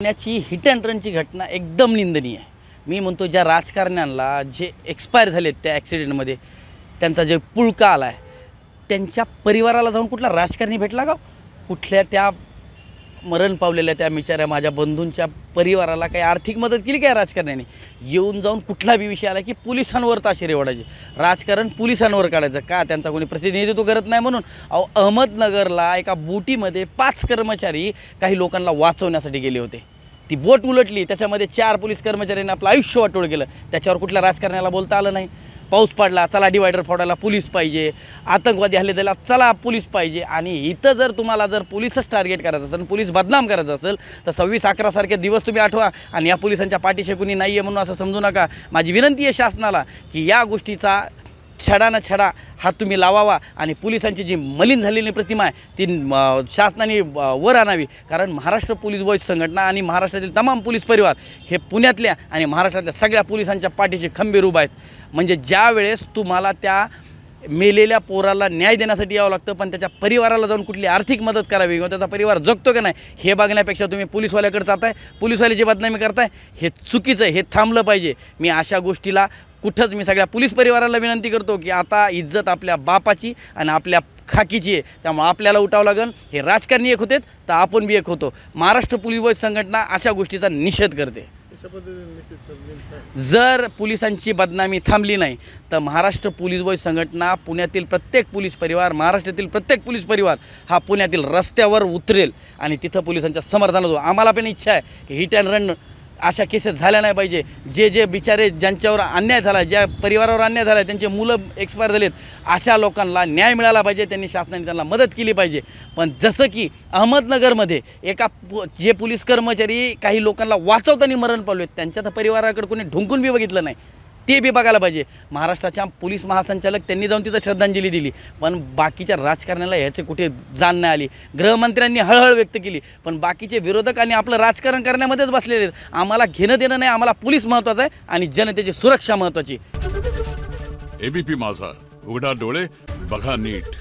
पुण्याची hit and रनची घटना एकदम निंदनीय आहे। मी म्हणतो ज्या राजकारण्यांना जे एक्सपायर झालेत त्या ॲक्सिडेंटमध्ये त्यांचा जे पुळका आला आहे त्यांच्या परिवाराला जाऊन कुठला राजकारणी भेटला का? कुठल्या त्या मरण पावलेल्या त्या बिचाऱ्या माझ्या बंधूंच्या परिवाराला काही आर्थिक मदत केली काय राजकारण्यांनी? येऊन जाऊन कुठला बी विषय आला की पोलिसांवर ताशेरे ओढायचे, राजकारण पोलिसांवर काढायचं का? त्यांचा कोणी प्रतिनिधित्व करत नाही म्हणून? अहमदनगरला एका बोटीमध्ये 5 कर्मचारी काही लोकांना वाचवण्यासाठी गेले होते। ती बोट उलटली, त्याच्यामध्ये 4 पोलीस कर्मचाऱ्यांनी आपलं आयुष्य वाटोळ केलं। त्याच्यावर कुठल्या राजकारण्याला बोलता आलं नाही। पाऊस पडला, चला डिवायडर फोडायला पोलीस पाहिजे, आतंकवादी हल्ले झाला, चला पोलीस पाहिजे। आणि इथं जर तुम्हाला जर पोलीसच टार्गेट करायचं असेल, पोलीस बदनाम करायचं असेल तर 26/11 सारखे दिवस तुम्ही आठवा आणि या पोलिसांच्या पाठीशी कुणी नाही आहे म्हणून असं समजू नका। माझी विनंती आहे शासनाला की या गोष्टीचा छडा छडा हात तुम्ही लावावा आणि पोलिसांची जी मलिन झालेली प्रतिमा आहे ती शासनाने वर आणावी। कारण महाराष्ट्र पोलीस बॉयज संघटना आणि महाराष्ट्रातील तमाम पोलीस परिवार हे पुण्यातल्या आणि महाराष्ट्रातल्या सगळ्या पोलिसांच्या पाठीशी खंबीर उभा आहेत। म्हणजे ज्या वेळेस तुम्हाला त्या मेलेल्या पोराला न्याय देण्यासाठी यावं लागतं, पण त्याच्या परिवाराला जाऊन कुठली आर्थिक मदत करावी किंवा त्याचा परिवार जगतो का नाही हे बघण्यापेक्षा तुम्ही पोलीसवाल्याकडे जाताय, पोलीसवाले जी बदनामी करताय हे चुकीचं आहे, हे थांबलं पाहिजे। मी अशा गोष्टीला कुठंच मी सगळ्या पोलीस परिवाराला विनंती करतो की आता इज्जत आपल्या बापाची आणि आपल्या खाकीची आहे, त्यामुळे आपल्याला उठावं लागेल। हे राजकारणी एक होते तर आपण बी एक होतो। महाराष्ट्र पोलीस बॉयज संघटना अशा गोष्टीचा निषेध करते। जर पोलिसांची बदनामी थांबली नाही तर महाराष्ट्र पोलीस बॉयज संघटना पुण्यातील प्रत्येक पोलीस परिवार, महाराष्ट्रातील प्रत्येक पोलीस परिवार हा पुण्यातील रस्त्यावर उतरेल आणि तिथं पोलिसांच्या समर्थनात होतो। आम्हाला पण इच्छा आहे की हिट अँड रन अशा केसेस झाल्या नाही पाहिजे। जे बिचारे ज्यांच्यावर अन्याय झाला, ज्या परिवारावर अन्याय झाला, त्यांचे मुलं एक्सपायर झालेत, अशा लोकांना न्याय मिळाला पाहिजे, त्यांनी शासनाने त्यांना मदत केली पाहिजे। पण जसं की अहमदनगरमध्ये एका जे पोलीस कर्मचारी काही लोकांना वाचवताना मरण पावले त्यांच्या तर परिवाराकडे कोणी ढुंकून बी बघितलं नाही, ते बी बघायला पाहिजे। महाराष्ट्राच्या पोलीस महासंचालक त्यांनी जाऊन तिथं श्रद्धांजली दिली, पण बाकीच्या राजकारण्याला ह्याचे कुठे जाण नाही आली। गृहमंत्र्यांनी हळहळ व्यक्त केली, पण बाकीचे विरोधक आणि आपलं राजकारण करण्यामध्येच बसलेले आहेत। आम्हाला घेणं देणं नाही, आम्हाला पोलीस महत्त्वाचं आहे आणि जनतेची सुरक्षा महत्त्वाची। एबीपी माझा, उघडा डोळे बघा नीट।